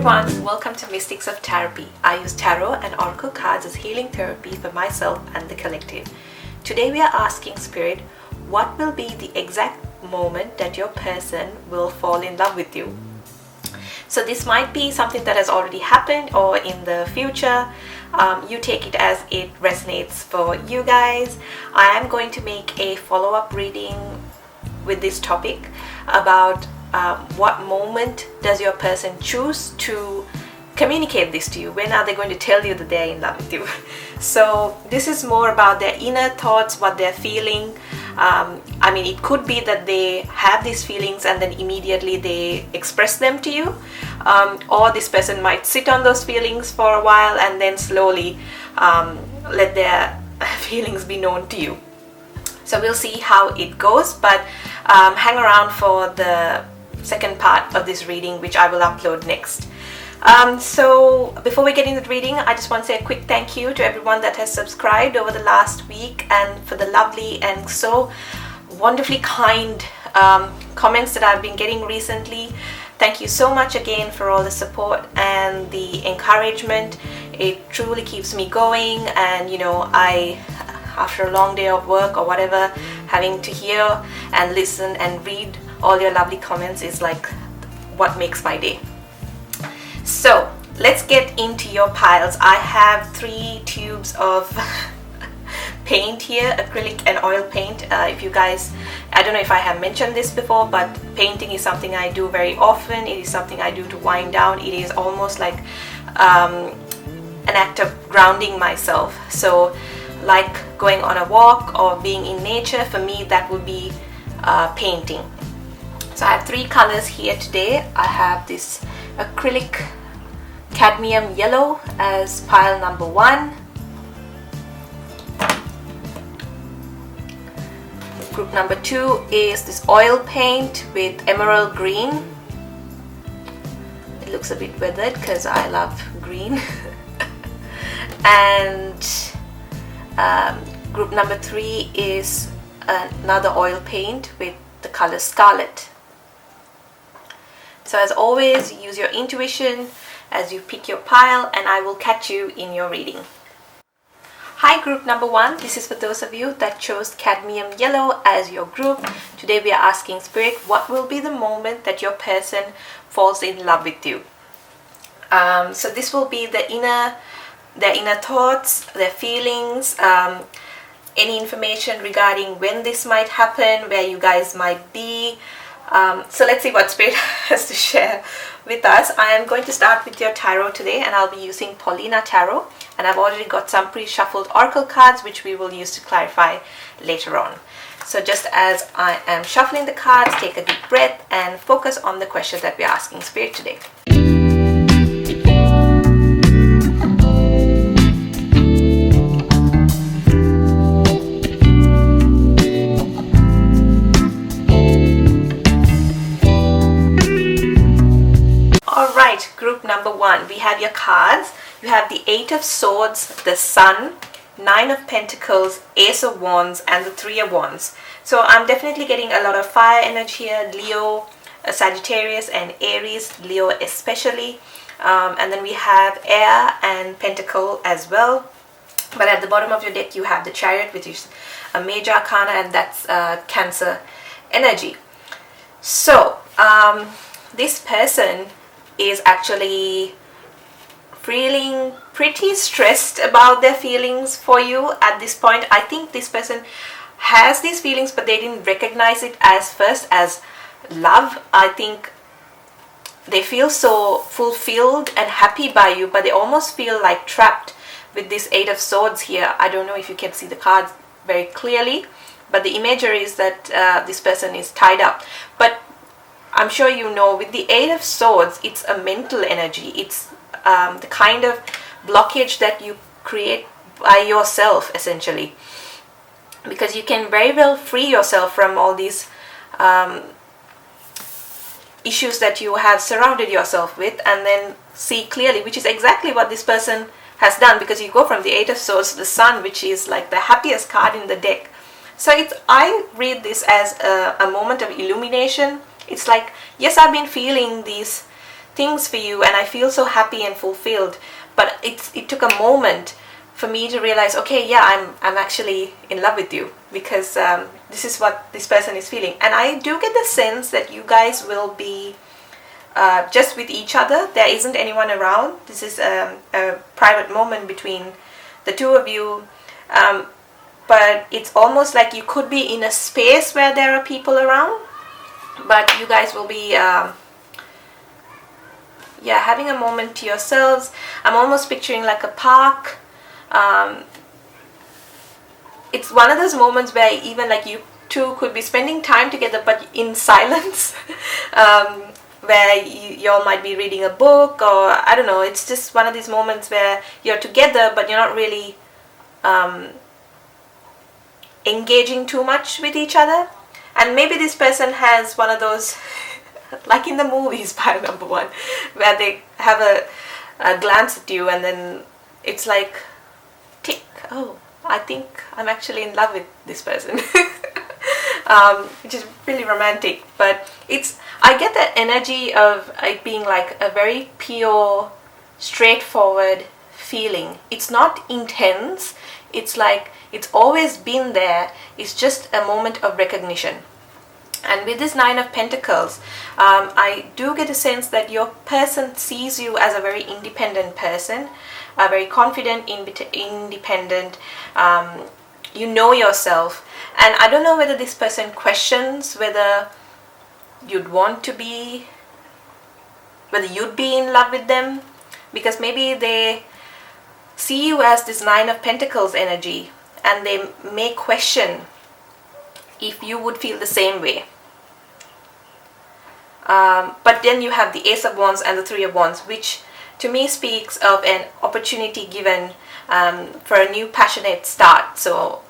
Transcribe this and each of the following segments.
everyone, welcome to Mystics of Taropy. I use tarot and oracle cards as healing therapy for myself and the collective. Today we are asking Spirit, what will be the exact moment that your person will fall in love with you? So this might be something that has already happened or in the future. You take it as it resonates for you guys. I am going to make a follow-up reading with this topic about what moment does your person choose to communicate this to you? When are they going to tell you that they're in love with you? So this is more about their inner thoughts, what they're feeling. I mean, it could be that they have these feelings and then immediately they express them to you, or this person might sit on those feelings for a while and then slowly let their feelings be known to you. So we'll see how it goes, but hang around for the second part of this reading, which I will upload next. So before we get into the reading, I just want to say a quick thank you to everyone that has subscribed over the last week, and for the lovely and so wonderfully kind comments that I've been getting recently. Thank you so much again for all the support and the encouragement. It truly keeps me going, and you know, after a long day of work or whatever, having to hear and listen and read all your lovely comments is like what makes my day. So let's get into your piles. I have 3 tubes of paint here, acrylic and oil paint. If you guys, I don't know if I have mentioned this before, but painting is something I do very often. It is something I do to wind down. It is almost like an act of grounding myself. So like going on a walk or being in nature, for me that would be painting. So I have 3 colors here today. I have this acrylic Cadmium Yellow as pile number 1. Group number 2 is this oil paint with emerald green. It looks a bit weathered because I love green. And group number 3 is another oil paint with the color Scarlet. So as always, use your intuition as you pick your pile, and I will catch you in your reading. Hi group number 1, this is for those of you that chose Cadmium Yellow as your group. Today we are asking Spirit, what will be the moment that your person falls in love with you? So this will be their inner thoughts, their feelings, any information regarding when this might happen, where you guys might be. So let's see what Spirit has to share with us. I am going to start with your tarot today, and I'll be using Paulina Tarot, and I've already got some pre-shuffled oracle cards which we will use to clarify later on. So just as I am shuffling the cards, take a deep breath and focus on the question that we're asking Spirit today. Group number 1, we have your cards. You have the 8 of Swords, the Sun, 9 of Pentacles, Ace of Wands, and the 3 of Wands. So I'm definitely getting a lot of fire energy here. Leo, Sagittarius, and Aries. Leo especially. And then we have Air and Pentacle as well. But at the bottom of your deck you have the Chariot, which is a major arcana, and that's Cancer energy. So this person is actually feeling pretty stressed about their feelings for you at this point. I think this person has these feelings, but they didn't recognize it as first as love. I think they feel so fulfilled and happy by you, but they almost feel like trapped with this 8 of Swords here. I don't know if you can see the cards very clearly, but the imagery is that this person is tied up. But I'm sure you know, with the 8 of Swords, it's a mental energy. It's the kind of blockage that you create by yourself, essentially. Because you can very well free yourself from all these issues that you have surrounded yourself with, and then see clearly, which is exactly what this person has done, because you go from the 8 of Swords to the Sun, which is like the happiest card in the deck. So I read this as a moment of illumination. It's like, yes, I've been feeling these things for you and I feel so happy and fulfilled. But it took a moment for me to realize, okay, yeah, I'm actually in love with you, because this is what this person is feeling. And I do get the sense that you guys will be just with each other. There isn't anyone around. This is a private moment between the two of you. But it's almost like you could be in a space where there are people around, but you guys will be having a moment to yourselves. I'm almost picturing like a park. It's one of those moments where even like you two could be spending time together, but in silence. Where you all might be reading a book, or I don't know, it's just one of these moments where you're together but you're not really engaging too much with each other. And maybe this person has one of those like in the movies, pile number one, where they have a glance at you and then it's like tick, oh, I think I'm actually in love with this person. Which is really romantic. But I get that energy of it being like a very pure, straightforward feeling. It's not intense. It's like it's always been there. It's just a moment of recognition. And with this Nine of Pentacles, I do get a sense that your person sees you as a very independent person, a very confident, independent. You know yourself. And I don't know whether this person questions whether you'd be in love with them, because maybe they see you as this Nine of Pentacles energy and they may question if you would feel the same way. But then you have the Ace of Wands and the Three of Wands, which to me speaks of an opportunity given for a new passionate start. So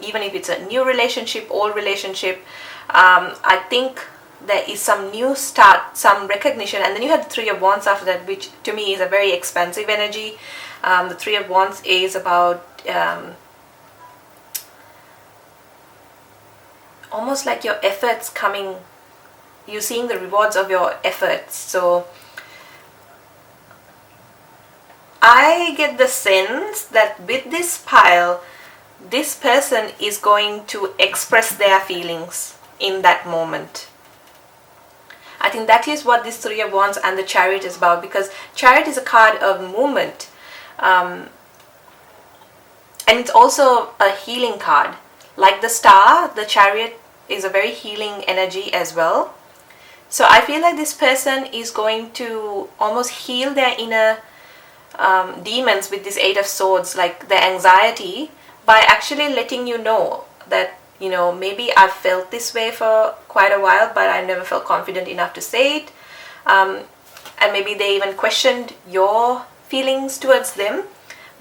even if it's a new relationship, old relationship, I think there is some new start, some recognition. And then you have the Three of Wands after that, which to me is a very expansive energy. The Three of Wands is about almost like your efforts coming, you seeing the rewards of your efforts. So I get the sense that with this pile, this person is going to express their feelings in that moment. I think that is what this Three of Wands and the Chariot is about, because Chariot is a card of movement, and it's also a healing card. Like the Star, the Chariot is a very healing energy as well. So I feel like this person is going to almost heal their inner demons with this Eight of Swords, like their anxiety, by actually letting you know that, you know, maybe I've felt this way for quite a while, but I never felt confident enough to say it. And maybe they even questioned your feelings towards them,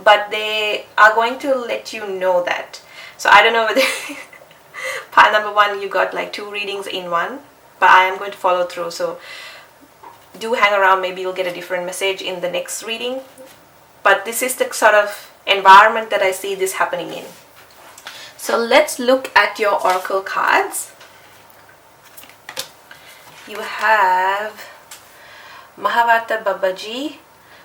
but they are going to let you know that. So I don't know whether pile number one, you got like 2 readings in one, but I am going to follow through. So do hang around, maybe you'll get a different message in the next reading. But this is the sort of environment that I see this happening in. So let's look at your oracle cards. You have Mahavata Babaji,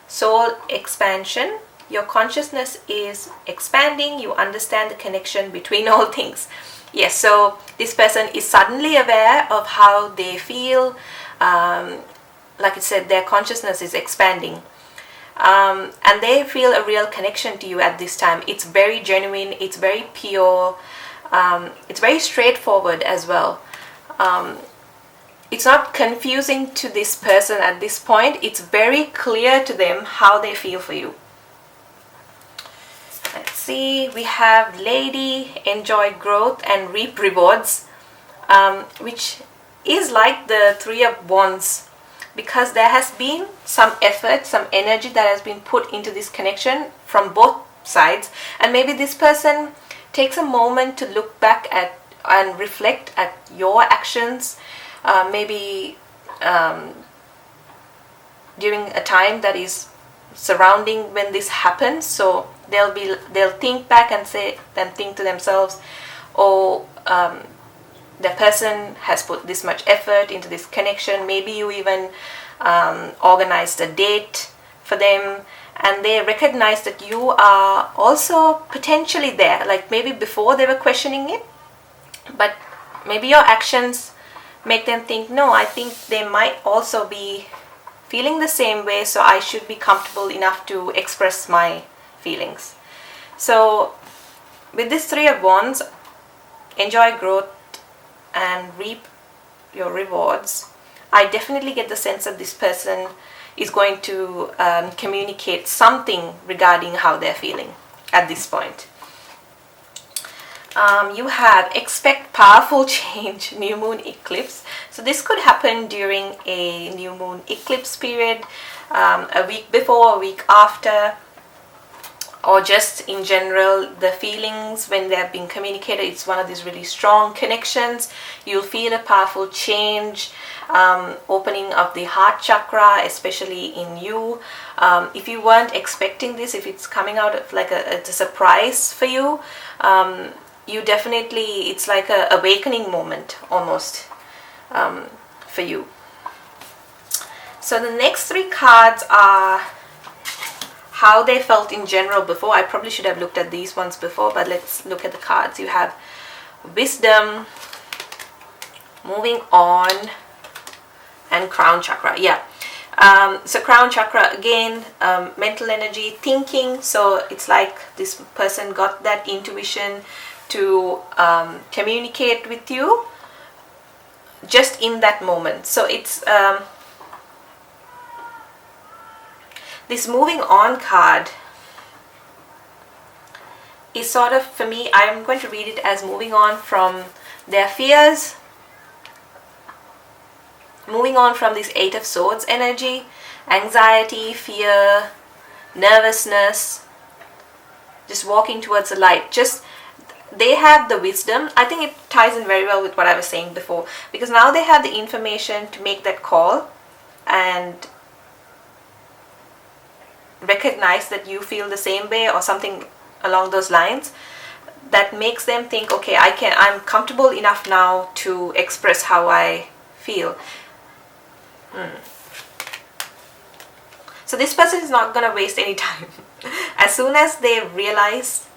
Soul Expansion. Your consciousness is expanding. You understand the connection between all things. Yes, so this person is suddenly aware of how they feel. Like I said, their consciousness is expanding. And they feel a real connection to you at this time. It's very genuine, it's very pure, it's very straightforward as well. It's not confusing to this person at this point. It's very clear to them how they feel for you. Let's see, we have Lady, enjoy growth and reap rewards, which is like the Three of Wands, because there has been some effort, some energy that has been put into this connection from both sides. And maybe this person takes a moment to look back at and reflect at your actions, maybe during a time that is surrounding when this happens. So they'll think back and think to themselves, oh, the person has put this much effort into this connection. Maybe you even organized a date for them, and they recognize that you are also potentially there. Like maybe before they were questioning it, but maybe your actions make them think, no, I think they might also be feeling the same way, so I should be comfortable enough to express my feelings. So with this Three of Wands, enjoy growth and reap your rewards. I definitely get the sense that this person is going to communicate something regarding how they're feeling at this point. You have expect powerful change, new moon eclipse. So this could happen during a new moon eclipse period, a week before, a week after, or just in general, the feelings when they have been communicated, it's one of these really strong connections. You'll feel a powerful change, opening of the heart chakra, especially in you. If you weren't expecting this, if it's coming out of like it's a surprise for you, you definitely, it's like a awakening moment almost for you. So the next three cards are how they felt in general before. I probably should have looked at these ones before, but let's look at the cards. You have wisdom, moving on, and crown chakra. Yeah. So crown chakra again, mental energy, thinking. So it's like this person got that intuition to communicate with you just in that moment. So it's this moving on card is sort of, for me, I'm going to read it as moving on from their fears, moving on from this Eight of Swords energy, anxiety, fear, nervousness, just walking towards the light. Just they have the wisdom. I think it ties in very well with what I was saying before, because now they have the information to make that call and recognize that you feel the same way or something along those lines, that makes them think, okay, I'm comfortable enough now to express how I feel. So this person is not going to waste any time. As soon as they realize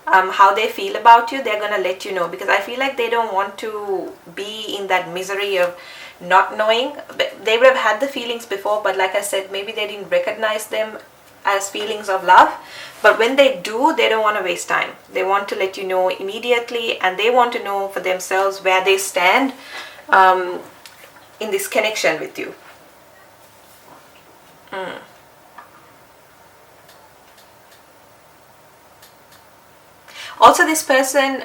how they feel about you, they're going to let you know, because I feel like they don't want to be in that misery of not knowing. They would have had the feelings before, but like I said, maybe they didn't recognize them as feelings of love. But when they do, they don't want to waste time. They want to let you know immediately, and they want to know for themselves where they stand in this connection with you. Also, this person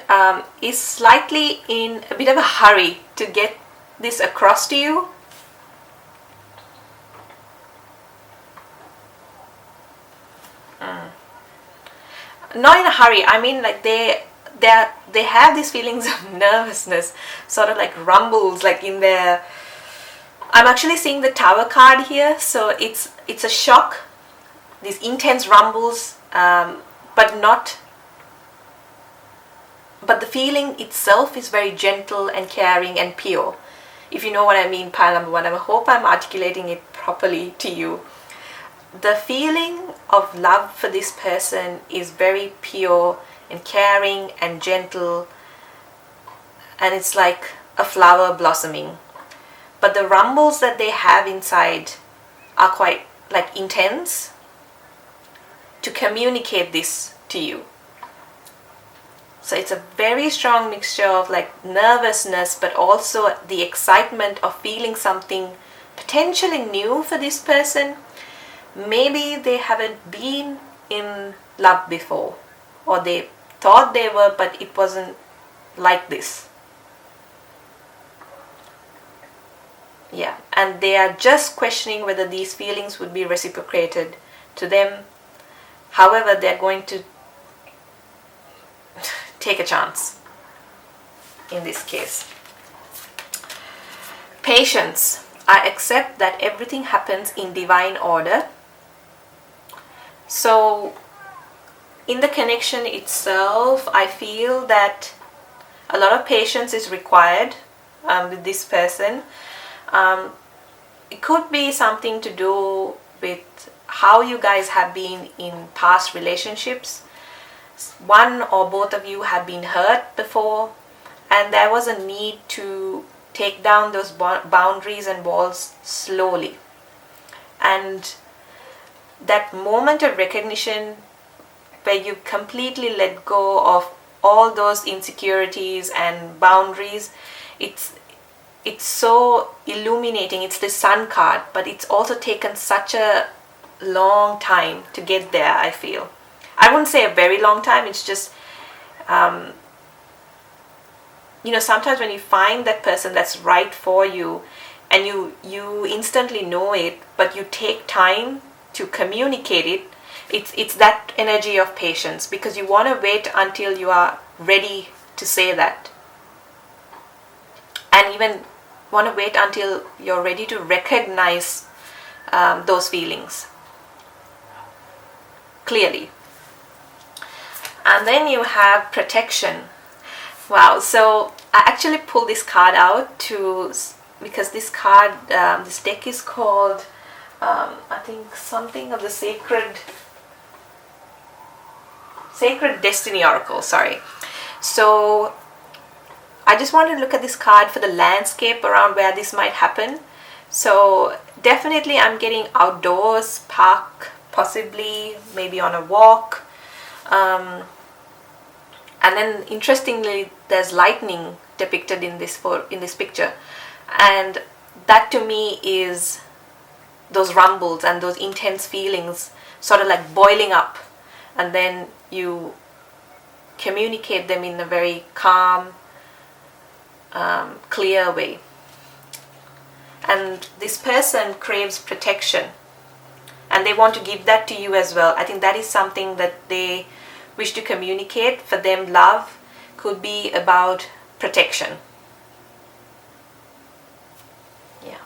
is slightly in a bit of a hurry to get this across to you. Not in a hurry. I mean, like they have these feelings of nervousness, sort of like rumbles, like in their. I'm actually seeing the Tower card here, so it's a shock, these intense rumbles, but not. But the feeling itself is very gentle and caring and pure. If you know what I mean, pile number one. I hope I'm articulating it properly to you. The feeling of love for this person is very pure and caring and gentle, and it's like a flower blossoming. But the rumbles that they have inside are quite like intense to communicate this to you. So it's a very strong mixture of like nervousness, but also the excitement of feeling something potentially new for this person. Maybe they haven't been in love before, or they thought they were, but it wasn't like this. Yeah, and they are just questioning whether these feelings would be reciprocated to them. However, they're going to take a chance in this case. Patience. I accept that everything happens in divine order. So in the connection itself, I feel that a lot of patience is required with this person. it could be something to do with how you guys have been in past relationships. One or both of you have been hurt before, and there was a need to take down those boundaries and walls slowly. And that moment of recognition where you completely let go of all those insecurities and boundaries, it's so illuminating. It's the Sun card, but it's also taken such a long time to get there, I feel. I wouldn't say a very long time, it's just sometimes when you find that person that's right for you, and you instantly know it, but you take time to communicate it, it's that energy of patience, because you want to wait until you are ready to say that, and even want to wait until you're ready to recognize those feelings clearly. And then you have protection. Wow, so I actually pulled this card out because this card, this deck is called I think something of the Sacred Destiny Oracle, sorry. So I just wanted to look at this card for the landscape around where this might happen. So definitely I'm getting outdoors, park, possibly maybe on a walk. And then interestingly, there's lightning depicted in this picture, and that to me is those rumbles and those intense feelings sort of like boiling up, and then you communicate them in a very calm, clear way. And this person craves protection, and they want to give that to you as well. I think that is something that they wish to communicate. For them, love could be about protection. Yeah.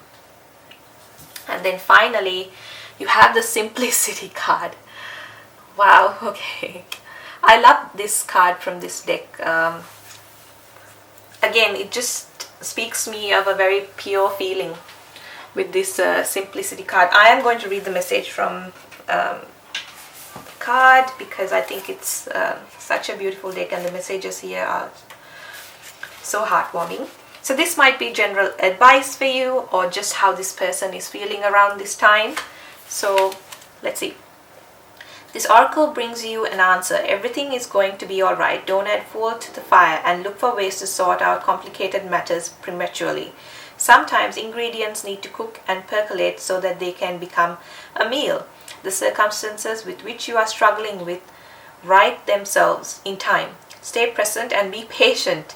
And then finally, you have the Simplicity card. Wow, okay. I love this card from this deck. Again, it just speaks me of a very pure feeling with this Simplicity card. I am going to read the message from card because I think it's such a beautiful deck, and the messages here are so heartwarming. So this might be general advice for you, or just how this person is feeling around this time. So let's see. This oracle brings you an answer. Everything is going to be alright. Don't add fuel to the fire and look for ways to sort out complicated matters prematurely. Sometimes ingredients need to cook and percolate so that they can become a meal. The circumstances with which you are struggling with right themselves in time. Stay present and be patient.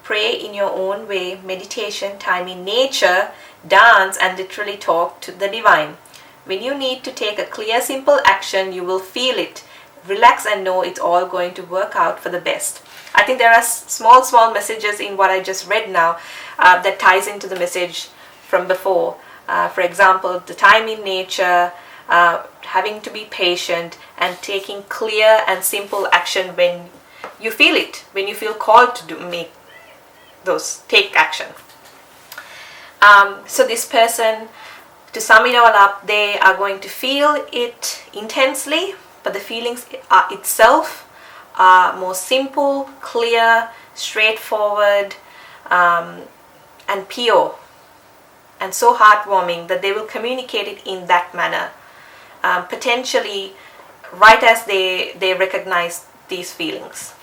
Pray in your own way, meditation, time in nature, dance, and literally talk to the divine. When you need to take a clear, simple action, you will feel it. Relax and know it's all going to work out for the best. I think there are small messages in what I just read now that ties into the message from before. For example, the time in nature, having to be patient, and taking clear and simple action when you feel it, when you feel called to take action. So this person, to sum it all up, they are going to feel it intensely, but the feelings itself are more simple, clear, straightforward, and pure, and so heartwarming that they will communicate it in that manner, potentially right as they recognize these feelings.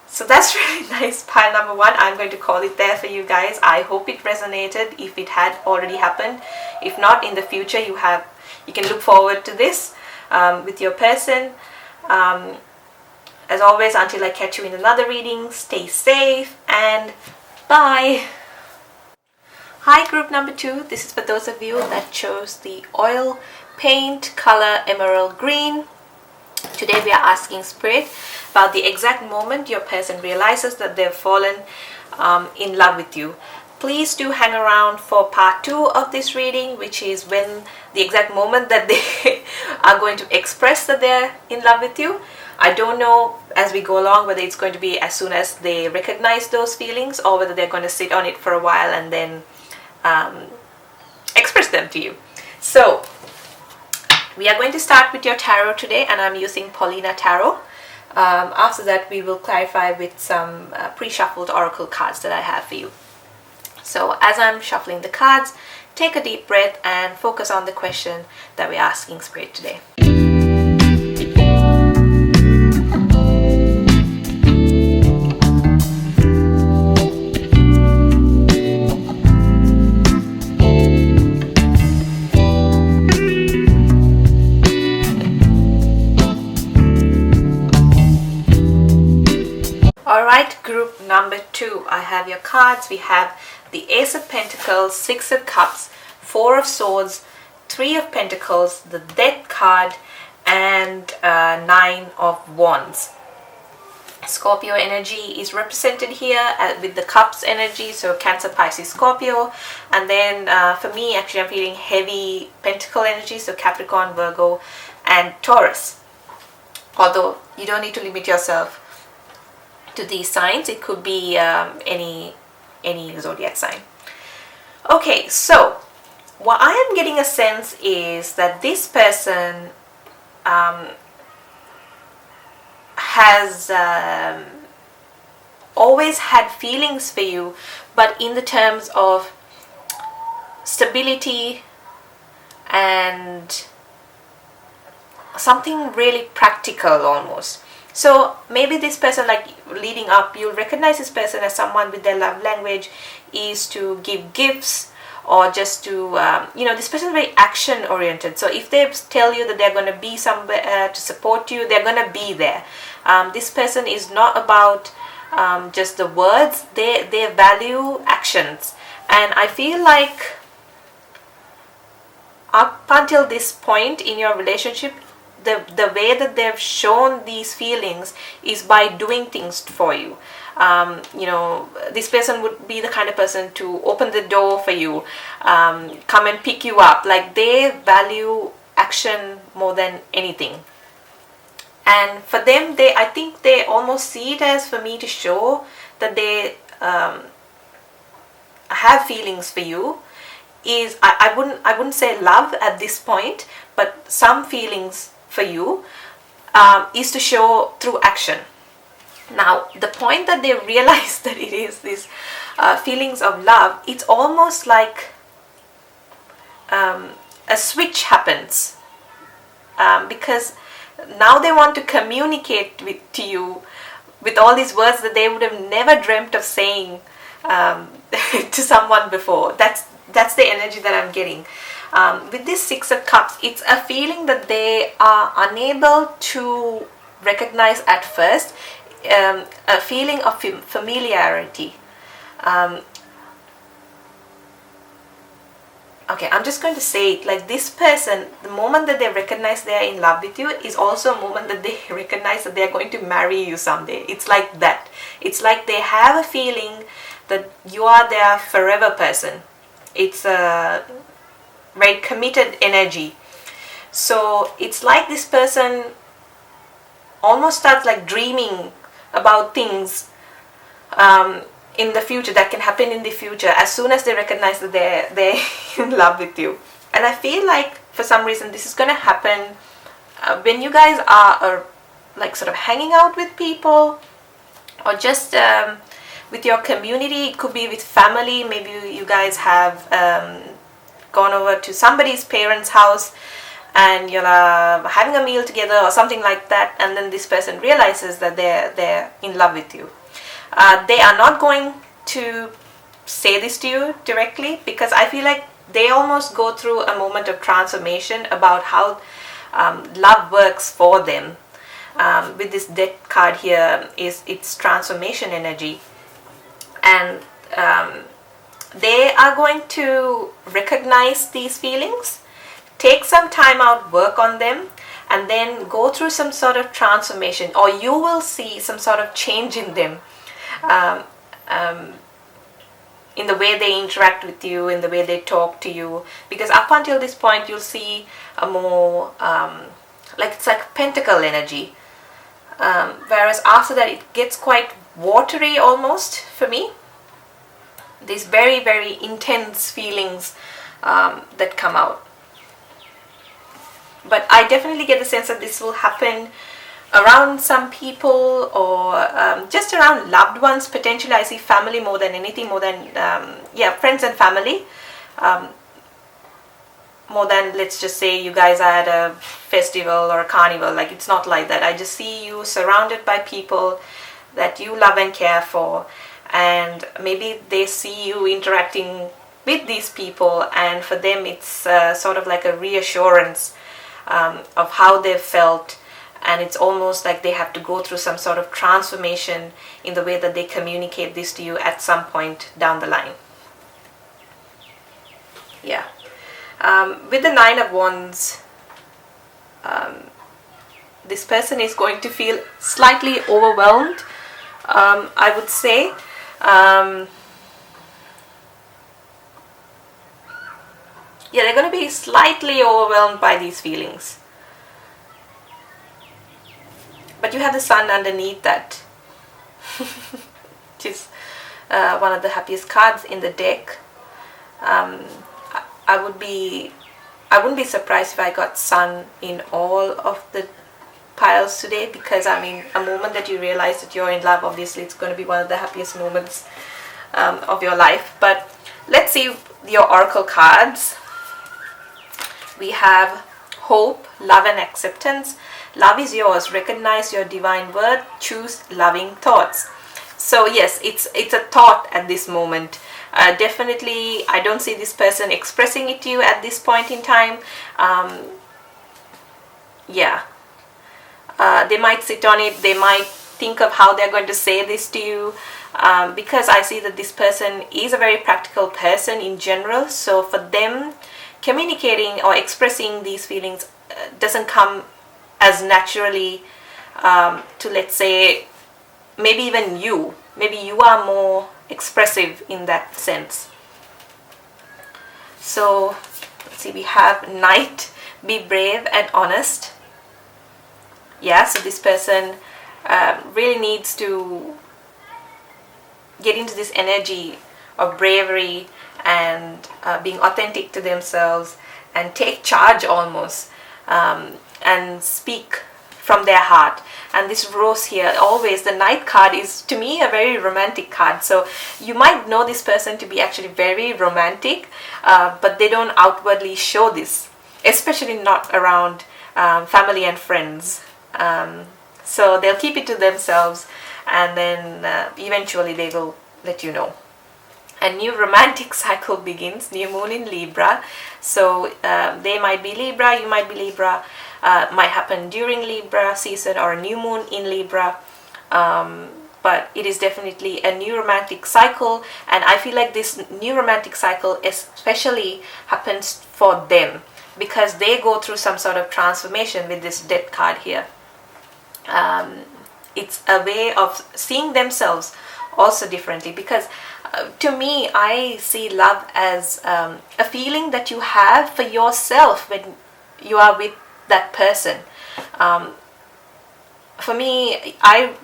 So that's really nice. Pile number 1, I'm going to call it there for you guys. I hope it resonated if it had already happened. If not, in the future you can look forward to this with your person. As always, until I catch you in another reading, stay safe and bye. Hi group number 2, this is for those of you that chose the oil paint color emerald green. Today we are asking Spirit about the exact moment your person realizes that they've fallen in love with you. Please do hang around for part 2 of this reading, which is when the exact moment that they are going to express that they're in love with you. I don't know as we go along whether it's going to be as soon as they recognize those feelings, or whether they're going to sit on it for a while and then express them to you. So we are going to start with your tarot today, and I'm using Paulina Tarot. After that, we will clarify with some pre-shuffled oracle cards that I have for you. So as I'm shuffling the cards, take a deep breath and focus on the question that we're asking Spirit today. Alright, group number 2, I have your cards. We have the Ace of Pentacles, 6 of Cups, 4 of Swords, 3 of Pentacles, the Death card, and 9 of Wands. Scorpio energy is represented here with the Cups energy, so Cancer, Pisces, Scorpio. And then for me, actually, I'm feeling heavy Pentacle energy, so Capricorn, Virgo, and Taurus. Although you don't need to limit yourself to these signs, it could be any zodiac sign. Okay, so what I am getting a sense is that this person has always had feelings for you, but in the terms of stability and something really practical almost. So maybe this person, like leading up, you'll recognize this person as someone with their love language is to give gifts, or just to, this person is very action oriented. So if they tell you that they're going to be somewhere to support you, they're going to be there. This person is not about just the words, they value actions. And I feel like up until this point in your relationship, the way that they've shown these feelings is by doing things for you. This person would be the kind of person to open the door for you, come and pick you up. Like, they value action more than anything. And for them, I think they almost see it as, for me to show that they have feelings for you, is I wouldn't say love at this point, but some feelings for you is to show through action. Now, the point that they realize that it is this feelings of love, it's almost like a switch happens, because now they want to communicate to you with all these words that they would have never dreamt of saying to someone before. That's the energy that I'm getting. With this 6 of Cups, it's a feeling that they are unable to recognize at first, a feeling of familiarity. Okay, I'm just going to say it like this person, the moment that they recognize they are in love with you is also a moment that they recognize that they are going to marry you someday. It's like that. It's like they have a feeling that you are their forever person. It's a very committed energy. So it's like this person almost starts like dreaming about things in the future, that can happen in the future, as soon as they recognize that they're in love with you. And I feel like for some reason this is going to happen when you guys are like sort of hanging out with people, or just with your community. It could be with family. Maybe you guys have gone over to somebody's parents' house and you're having a meal together or something like that, and then this person realizes that they're in love with you. They are not going to say this to you directly, because I feel like they almost go through a moment of transformation about how love works for them. With this Death card here, it's transformation energy, and they are going to recognize these feelings, take some time out, work on them, and then go through some sort of transformation, or you will see some sort of change in them, in the way they interact with you, in the way they talk to you. Because up until this point, you'll see a more it's like pentacle energy, whereas after that it gets quite watery almost for me. These very, very intense feelings that come out. But I definitely get the sense that this will happen around some people, or just around loved ones. Potentially I see family more than anything, more than friends and family, more than, let's just say, you guys are at a festival or a carnival. Like, it's not like that. I just see you surrounded by people that you love and care for, and maybe they see you interacting with these people, and for them it's sort of like a reassurance of how they've felt, and it's almost like they have to go through some sort of transformation in the way that they communicate this to you at some point down the line. Yeah. With the 9 of Wands, this person is going to feel slightly overwhelmed, I would say. They're going to be slightly overwhelmed by these feelings. But you have the Sun underneath that, which is one of the happiest cards in the deck. I wouldn't be surprised if I got Sun in all of the piles today, because I mean, a moment that you realize that you're in love, obviously it's going to be one of the happiest moments of your life. But let's see your oracle cards. We have hope, love and acceptance. Love is yours. Recognize your divine worth. Choose loving thoughts. So yes, it's a thought at this moment. Definitely, I don't see this person expressing it to you at this point in time. They might sit on it. They might think of how they're going to say this to you, because I see that this person is a very practical person in general. So for them, communicating or expressing these feelings doesn't come as naturally to, let's say, maybe even you. Maybe you are more expressive in that sense. So let's see, we have Knight, be brave and honest. Yeah, so this person really needs to get into this energy of bravery and being authentic to themselves and take charge almost, and speak from their heart. And this rose here, always the Knight card, is to me a very romantic card. So you might know this person to be actually very romantic, but they don't outwardly show this, especially not around family and friends. So they'll keep it to themselves, and then eventually they will let you know. A new romantic cycle begins, new moon in Libra. So they might be Libra, you might be Libra. Might happen during Libra season or a new moon in Libra. But it is definitely a new romantic cycle, and I feel like this new romantic cycle especially happens for them because they go through some sort of transformation with this Death card here. It's a way of seeing themselves also differently, because to me, I see love as a feeling that you have for yourself when you are with that person. For me, I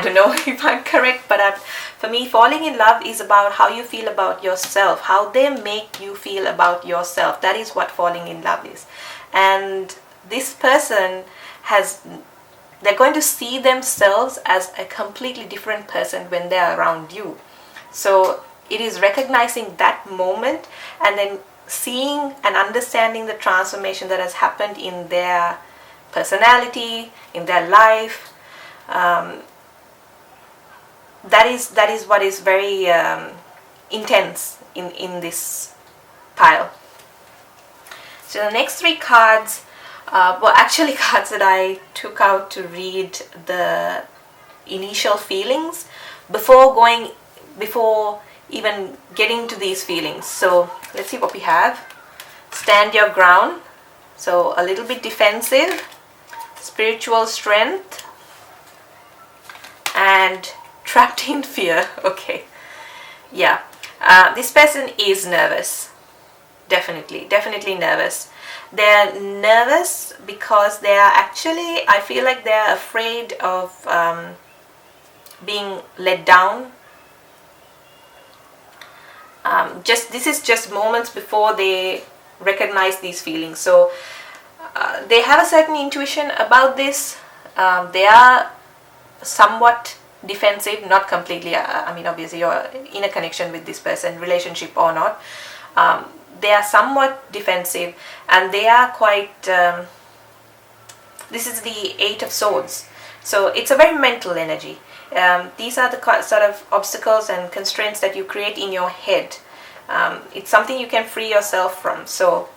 don't know if I'm correct, but for me, falling in love is about how you feel about yourself, how they make you feel about yourself. That is what falling in love is. And this person they're going to see themselves as a completely different person when they're around you. So it is recognizing that moment and then seeing and understanding the transformation that has happened in their personality, in their life. That is what is very intense in this pile. So the next 3 cards were actually cards that I took out to read the initial feelings before even getting to these feelings. So let's see what we have. Stand your ground. So a little bit defensive, spiritual strength, and trapped in fear. Okay, yeah, this person is nervous. Definitely nervous. They're nervous because they are actually, I feel like they're afraid of being let down. This is just moments before they recognize these feelings. So they have a certain intuition about this. They are somewhat defensive, not completely. I mean, obviously you're in a connection with this person, relationship or not. They are somewhat defensive, and they are quite this is the Eight of Swords, so it's a very mental energy. These are the sort of obstacles and constraints that you create in your head. It's something you can free yourself from. So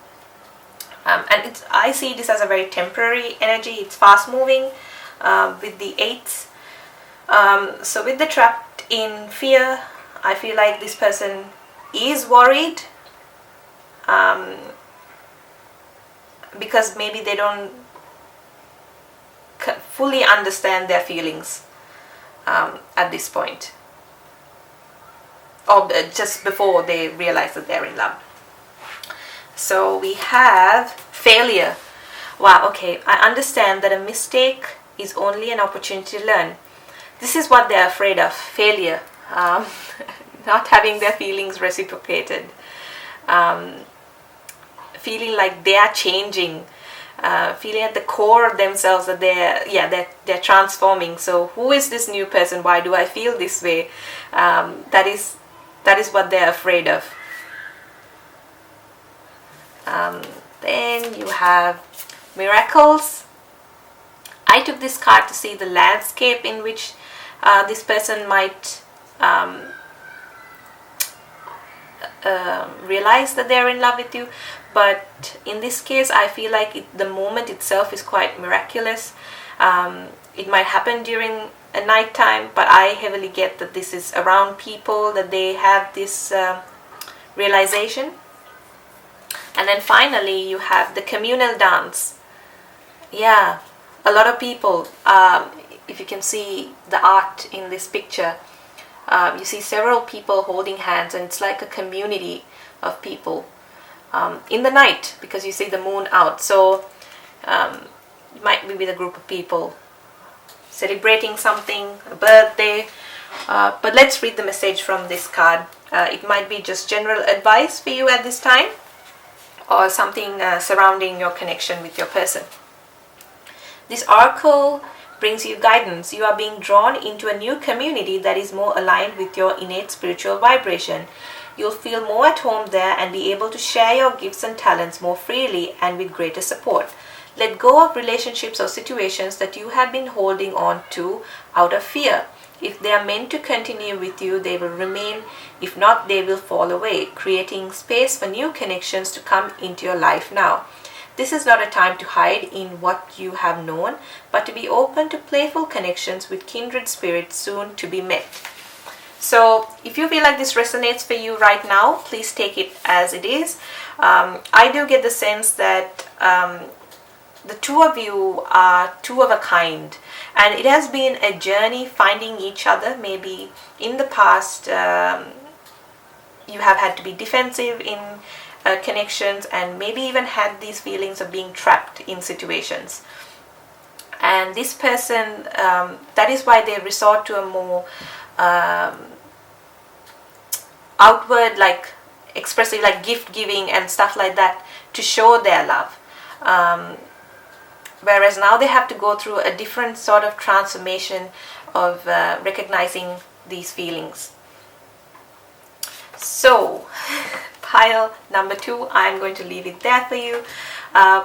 and I see this as a very temporary energy. It's fast moving with the eights. So with the trapped in fear, I feel like this person is worried because maybe they don't fully understand their feelings at this point, or just before they realize that they're in love. So we have failure. Wow, okay, I understand that a mistake is only an opportunity to learn. This is what they're afraid of, failure, not having their feelings reciprocated, feeling like they are changing, feeling at the core of themselves that they're transforming. So who is this new person? Why do I feel this way? That is what they're afraid of. Then you have miracles. I took this card to see the landscape in which this person might realize that they're in love with you. But in this case, I feel like the moment itself is quite miraculous. It might happen during a night time, but I heavily get that this is around people, that they have this realization. And then finally, you have the communal dance. Yeah, a lot of people, if you can see the art in this picture, you see several people holding hands, and it's like a community of people in the night, because you see the moon out. So it might be with a group of people celebrating something, a birthday. But let's read the message from this card. It might be just general advice for you at this time, or something surrounding your connection with your person. This oracle brings you guidance. You are being drawn into a new community that is more aligned with your innate spiritual vibration. You'll feel more at home there and be able to share your gifts and talents more freely and with greater support. Let go of relationships or situations that you have been holding on to out of fear. If they are meant to continue with you, they will remain. If not, they will fall away, creating space for new connections to come into your life now. This is not a time to hide in what you have known, but to be open to playful connections with kindred spirits soon to be met. So if you feel like this resonates for you right now, please take it as it is. I do get the sense that the two of you are two of a kind, and it has been a journey finding each other. Maybe in the past you have had to be defensive in connections, and maybe even had these feelings of being trapped in situations. And this person, that is why they resort to a more outward, like expressive, like gift giving and stuff like that, to show their love. Whereas now they have to go through a different sort of transformation of recognizing these feelings. So pile number 2, I'm going to leave it there for you.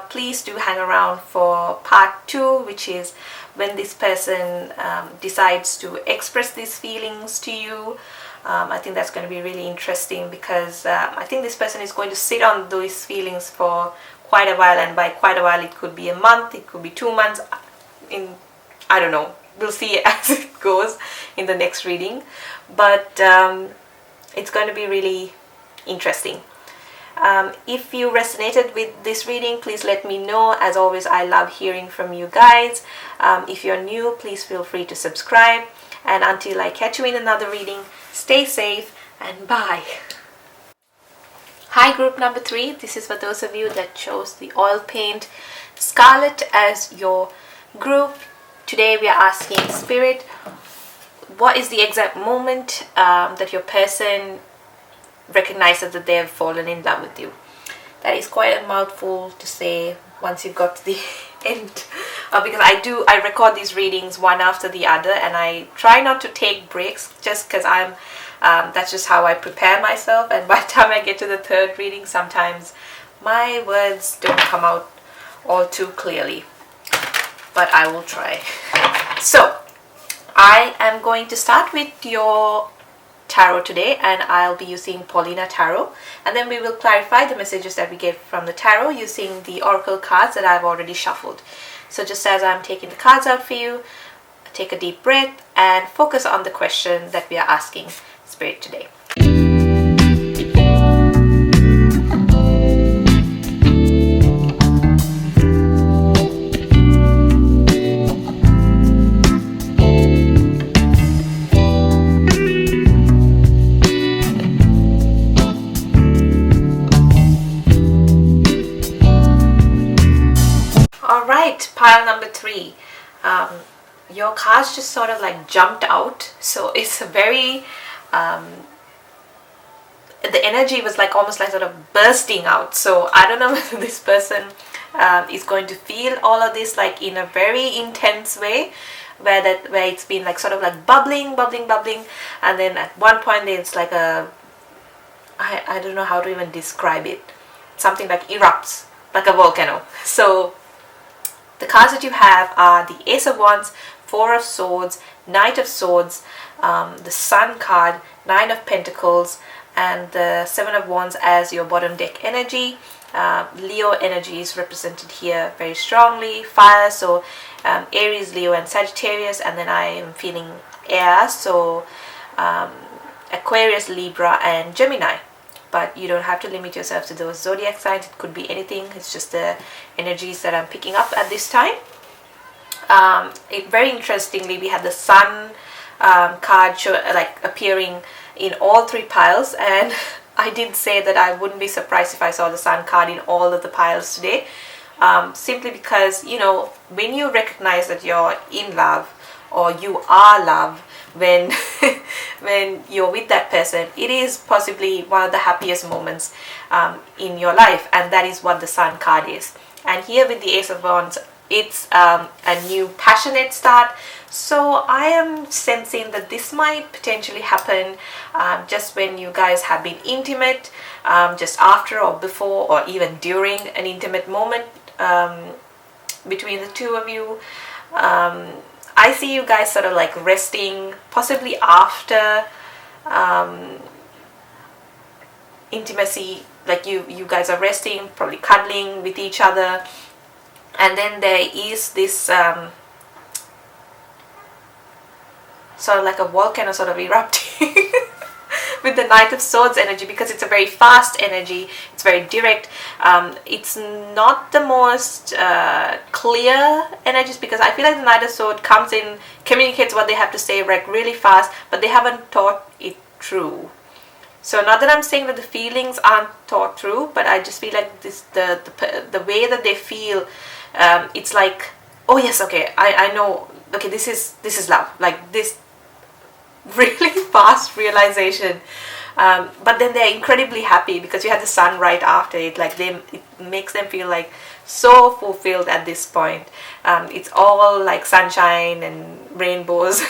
Please do hang around for part 2, which is when this person decides to express these feelings to you. I think that's going to be really interesting, because I think this person is going to sit on those feelings for quite a while, and by quite a while it could be a month, it could be 2 months, I don't know, we'll see as it goes in the next reading. But it's going to be really interesting. If you resonated with this reading, please let me know. As always, I love hearing from you guys. If you're new, please feel free to subscribe, and until I catch you in another reading, stay safe and bye. Hi group number 3, this is for those of you that chose the oil paint Scarlet as your group. Today we are asking Spirit, what is the exact moment that your person recognizes that they have fallen in love with you. That is quite a mouthful to say once you've got to the end, because I record these readings one after the other, and I try not to take breaks just because that's just how I prepare myself, and by the time I get to the third reading, sometimes my words don't come out all too clearly, but I will try. So I am going to start with your tarot today, and I'll be using Paulina Tarot, and then we will clarify the messages that we get from the tarot using the oracle cards that I've already shuffled. So just as I'm taking the cards out for you, take a deep breath and focus on the question that we are asking Spirit today. Alright, pile number 3. Your cards just sort of like jumped out, so it's a very the energy was like almost like sort of bursting out. So I don't know whether this person is going to feel all of this like in a very intense way, where it's been like sort of like bubbling, and then at one point it's like I don't know how to even describe it, something like erupts like a volcano. So the cards that you have are the Ace of Wands, Four of Swords, Knight of Swords, the Sun card, Nine of Pentacles, and the Seven of Wands as your bottom deck energy. Leo energy is represented here very strongly. Fire, so Aries, Leo, and Sagittarius, and then I am feeling air, so Aquarius, Libra, and Gemini. But you don't have to limit yourself to those zodiac signs. It could be anything. It's just the energies that I'm picking up at this time. Very interestingly, we had the Sun card appearing in all 3 piles, and I did say that I wouldn't be surprised if I saw the Sun card in all of the piles today, simply because, you know, when you recognize that you're in love or you are love, when when you're with that person, it is possibly one of the happiest moments in your life, and that is what the Sun card is. And here with the Ace of Wands, it's a new passionate start. So I am sensing that this might potentially happen just when you guys have been intimate, just after or before or even during an intimate moment between the two of you. I see you guys sort of like resting, possibly after intimacy, like you guys are resting, probably cuddling with each other, and then there is this sort of like a volcano sort of erupting with the Knight of Swords energy, because it's a very fast energy, it's very direct. It's not the most clear energies, because I feel like the Knight of Swords comes in, communicates what they have to say like really fast, but they haven't thought it through. So not that I'm saying that the feelings aren't thought through, but I just feel like this the way that they feel, it's like, oh yes, okay, I know, okay, this is love, like this really fast realization. But then they're incredibly happy because you have the Sun right after it. Like it makes them feel like so fulfilled at this point. It's all like sunshine and rainbows.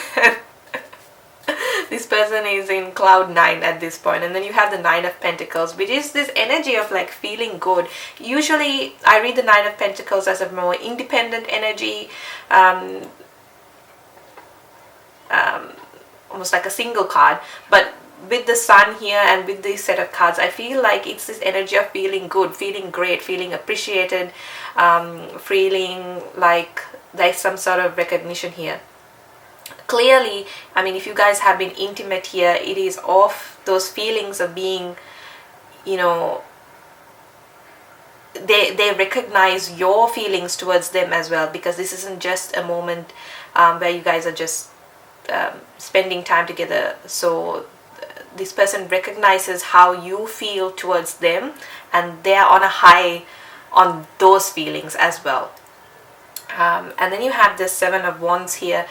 This person is in cloud 9 at this point. And then you have the Nine of Pentacles, which is this energy of like feeling good. Usually I read the Nine of Pentacles as a more independent energy, almost like a single card. But with the Sun here and with this set of cards, I feel like it's this energy of feeling good, feeling great, feeling appreciated, feeling like there's some sort of recognition here. Clearly, I mean, if you guys have been intimate here, it is of those feelings of being, you know, they recognize your feelings towards them as well, because this isn't just a moment where you guys are just spending time together. So this person recognizes how you feel towards them, and they're on a high on those feelings as well. And then you have the Seven of Wands here.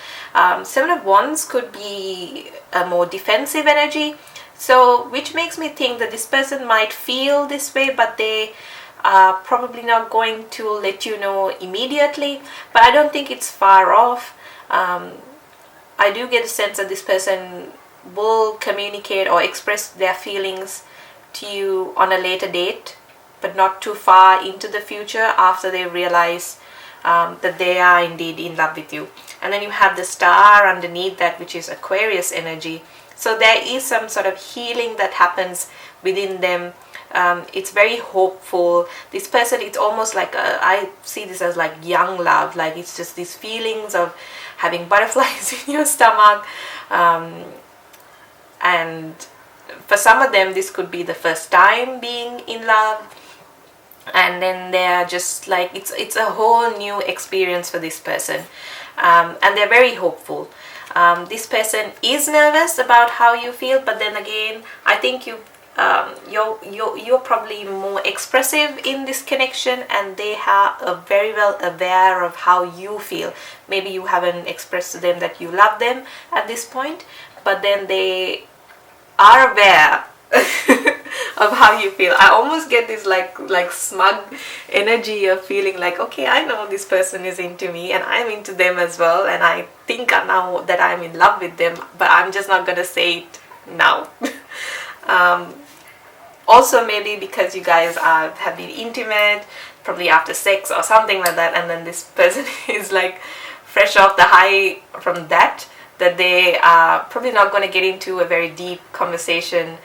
Seven of Wands could be a more defensive energy. So which makes me think that this person might feel this way, but they are probably not going to let you know immediately. But I don't think it's far off. I do get a sense that this person will communicate or express their feelings to you on a later date, but not too far into the future, after they realize that they are indeed in love with you. And then you have the star underneath that, which is Aquarius energy. So there is some sort of healing that happens within them. It's very hopeful. This person, it's almost like I see this as like young love. Like it's just these feelings of having butterflies in your stomach. And for some of them, this could be the first time being in love. And then they're just like, it's a whole new experience for this person. And they're very hopeful. This person is nervous about how you feel, but then again, I think you're probably more expressive in this connection, and they are very well aware of how you feel. Maybe you haven't expressed to them that you love them at this point, but then they are aware of how you feel. I almost get this like smug energy of feeling like, okay, I know this person is into me and I'm into them as well, and I think now that I'm in love with them, but I'm just not gonna say it now. Also maybe because you guys have been intimate, probably after sex or something like that, and then this person is like fresh off the high from that they are probably not going to get into a very deep conversation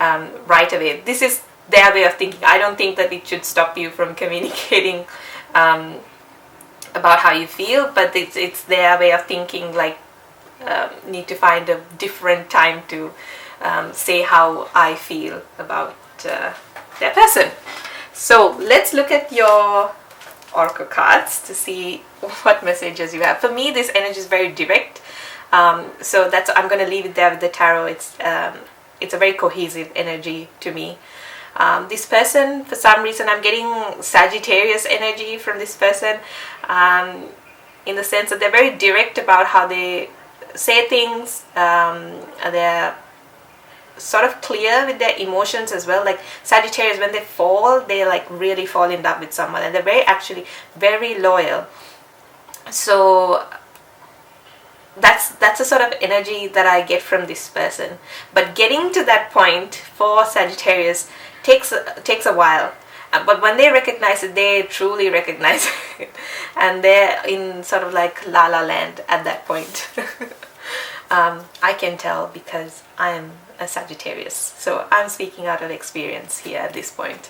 right away. This is their way of thinking. I don't think that it should stop you from communicating about how you feel, but it's their way of thinking, like need to find a different time to say how I feel about their person. So let's look at your oracle cards to see what messages you have. For me, this energy is very direct. So I'm going to leave it there with the tarot. It's a very cohesive energy to me. This person, for some reason, I'm getting Sagittarius energy from this person, in the sense that they're very direct about how they say things. They're sort of clear with their emotions as well. Like Sagittarius, when they fall, they like really fall in love with someone, and they're actually very loyal. So that's a sort of energy that I get from this person. But getting to that point for Sagittarius takes a while. But when they recognize it, they truly recognize it, and they're in sort of like la la land at that point. I can tell because I am a Sagittarius, so I'm speaking out of experience here at this point.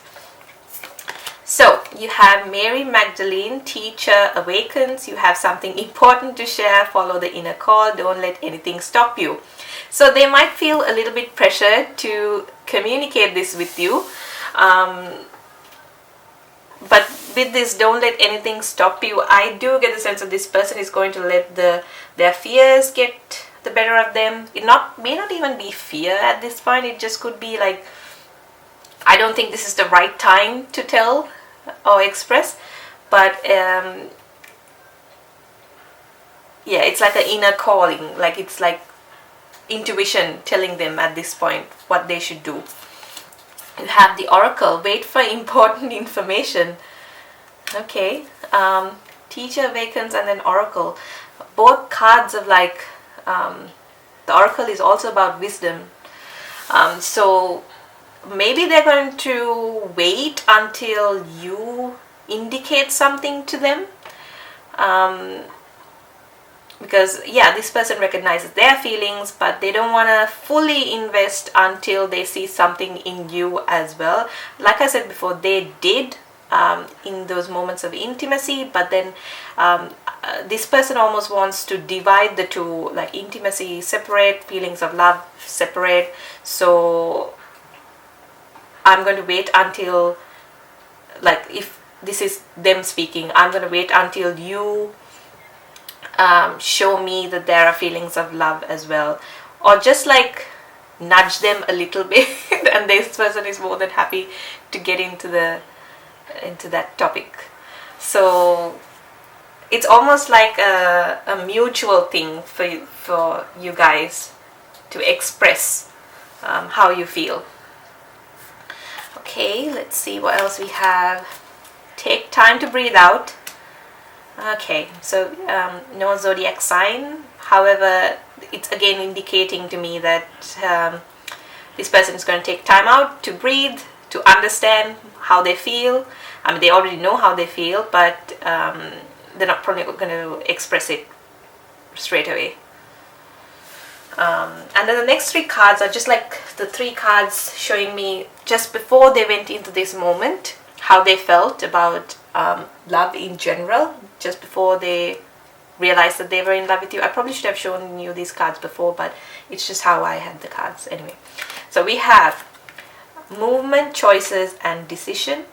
So you have Mary Magdalene, teacher awakens. You have something important to share. Follow the inner call. Don't let anything stop you. So they might feel a little bit pressured to communicate this with you. But with this, don't let anything stop you, I do get the sense that this person is going to let their fears get the better of them. It may not even be fear at this point. It just could be like, I don't think this is the right time to tell or express. But yeah, it's like an inner calling. Like it's like intuition telling them at this point what they should do. You have the oracle. Wait for important information. Okay. Teacher awakens and then oracle. Both cards of like, the oracle is also about wisdom. So maybe they're going to wait until you indicate something to them. Because yeah, this person recognizes their feelings, but they don't want to fully invest until they see something in you as well. Like I said before, they did in those moments of intimacy, but then this person almost wants to divide the two, like intimacy separate, feelings of love separate. So I'm going to wait until, like if this is them speaking, I'm going to wait until you show me that there are feelings of love as well, or just like nudge them a little bit and this person is more than happy to get into that topic. So it's almost like a mutual thing for you guys to express how you feel. Okay, let's see what else we have. Take time to breathe out. Okay, so no zodiac sign. However, it's again indicating to me that this person is going to take time out to breathe, to understand how they feel. I mean, they already know how they feel, but they're not probably going to express it straight away. And then the next three cards are just like the three cards showing me just before they went into this moment, how they felt about love in general, just before they realized that they were in love with you. I probably should have shown you these cards before, but it's just how I had the cards anyway. So we have movement, choices, and decision.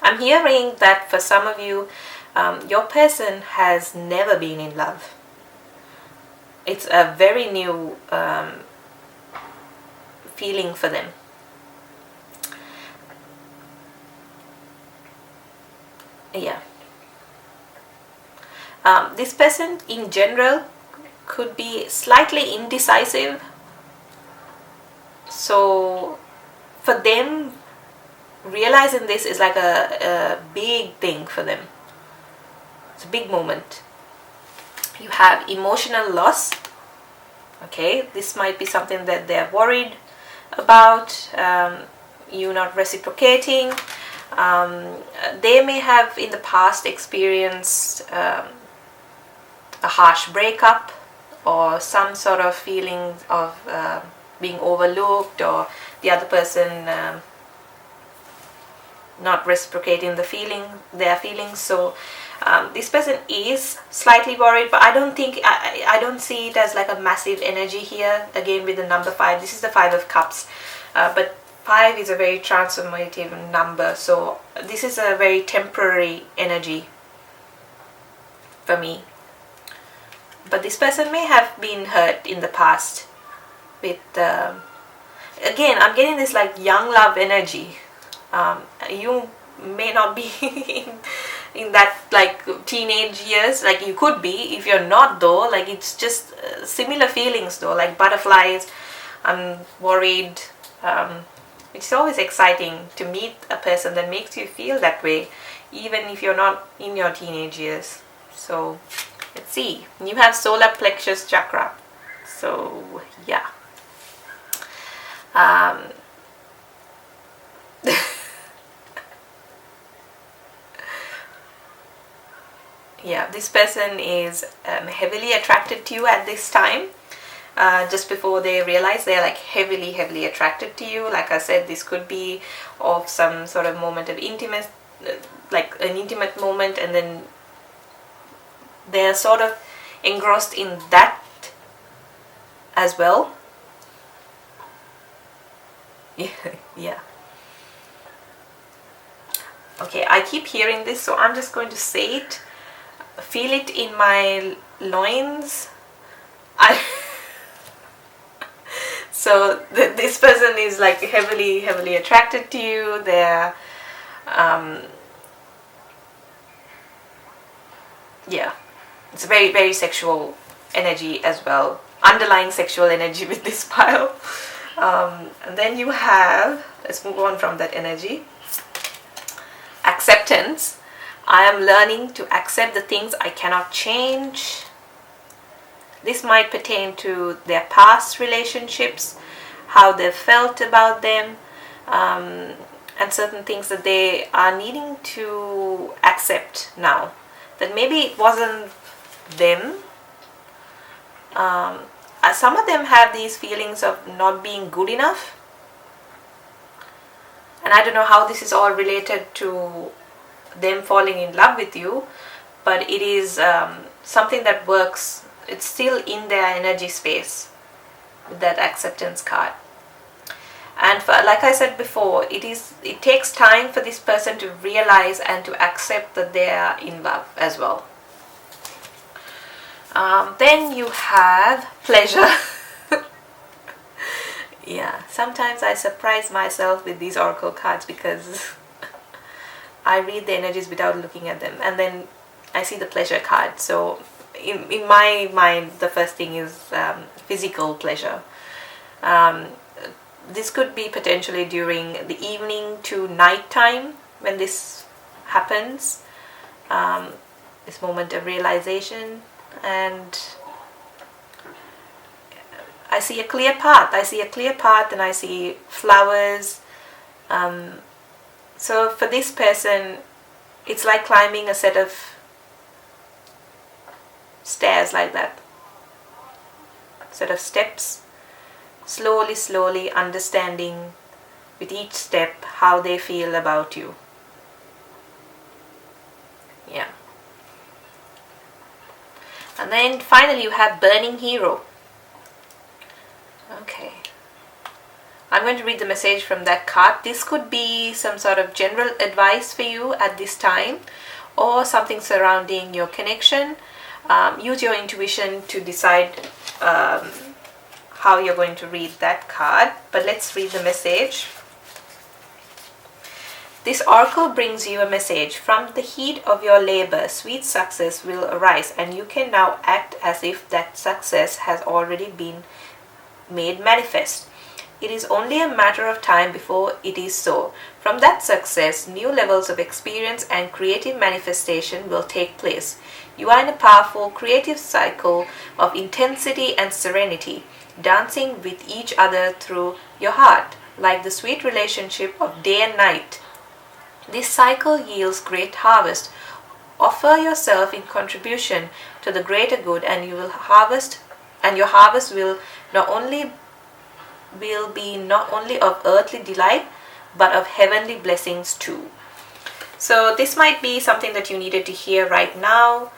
I'm hearing that for some of you, your person has never been in love. It's a very new feeling for them. Yeah. This person in general could be slightly indecisive. So for them, realizing this is like a big thing for them. It's a big moment. You have emotional loss. Okay, this might be something that they're worried about, you not reciprocating. They may have in the past experienced a harsh breakup, or some sort of feeling of being overlooked, or the other person not reciprocating their feelings. So this person is slightly worried, but I don't think I don't see it as like a massive energy here. Again, with the number 5, this is the 5 of Cups, but 5 is a very transformative number, so this is a very temporary energy for me. But this person may have been hurt in the past with again, I'm getting this like young love energy. You may not be in that like teenage years, like you could be. If you're not though, like it's just similar feelings though, like butterflies. I'm worried. It's always exciting to meet a person that makes you feel that way, even if you're not in your teenage years. So let's see, you have solar plexus chakra, so yeah. Yeah, this person is heavily attracted to you at this time. Just before they realize, they're like heavily attracted to you. Like I said, this could be of some sort of moment of intimacy, like an intimate moment, and then they're sort of engrossed in that as well. Yeah. Okay, I keep hearing this, so I'm just going to say it. Feel it in my loins. So this person is like heavily attracted to you. They're yeah, it's very sexual energy as well, underlying sexual energy with this pile. And then you have, let's move on from that energy, acceptance. I am learning to accept the things I cannot change. This might pertain to their past relationships, how they felt about them, and certain things that they are needing to accept now. That maybe it wasn't them. Some of them have these feelings of not being good enough. And I don't know how this is all related to them falling in love with you, but it is something that works. It's still in their energy space with that acceptance card. And for, like I said before, it takes time for this person to realize and to accept that they are in love as well. Then you have pleasure. Yeah, sometimes I surprise myself with these oracle cards because I read the energies without looking at them, and then I see the pleasure card. So in my mind, the first thing is physical pleasure. This could be potentially during the evening to night time when this happens, this moment of realization. And I see a clear path. I see a clear path, and I see flowers. So for this person, it's like climbing a set of stairs, like that. Set of steps. Slowly, slowly understanding with each step how they feel about you. Yeah. And then finally you have Burning Hero. Okay. I'm going to read the message from that card. This could be some sort of general advice for you at this time, or something surrounding your connection. Use your intuition to decide how you're going to read that card. But let's read the message. This oracle brings you a message. From the heat of your labor, sweet success will arise, and you can now act as if that success has already been made manifest. It is only a matter of time before it is so. From that success, new levels of experience and creative manifestation will take place. You are in a powerful creative cycle of intensity and serenity, dancing with each other through your heart, like the sweet relationship of day and night. This cycle yields great harvest. Offer yourself in contribution to the greater good, and you will harvest, and your harvest will be not only of earthly delight, but of heavenly blessings too. So this might be something that you needed to hear right now.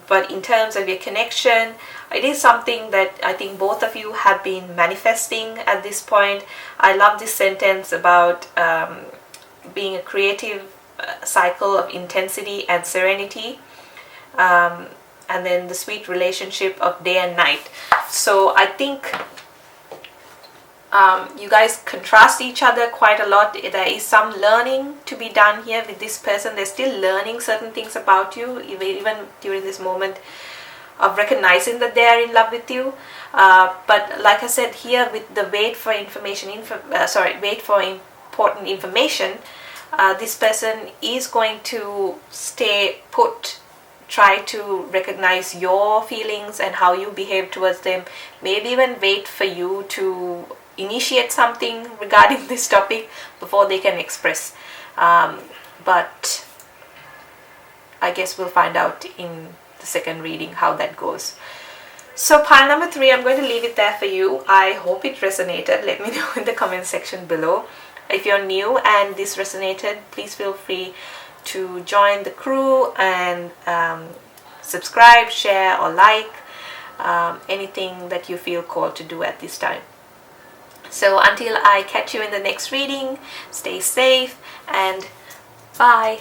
But in terms of your connection, it is something that I think both of you have been manifesting at this point. I love this sentence about being a creative cycle of intensity and serenity, and then the sweet relationship of day and night. So I think you guys contrast each other quite a lot. There is some learning to be done here with this person. They're still learning certain things about you, even during this moment of recognizing that they are in love with you. But like I said here, with the wait for important information, this person is going to stay put, try to recognize your feelings and how you behave towards them, maybe even wait for you to initiate something regarding this topic before they can express. But I guess we'll find out in the second reading how that goes. So pile number 3, I'm going to leave it there for you. I hope it resonated. Let me know in the comment section below. If you're new and this resonated, please feel free to join the crew and subscribe, share, or like, anything that you feel called to do at this time. So until I catch you in the next reading, stay safe and bye.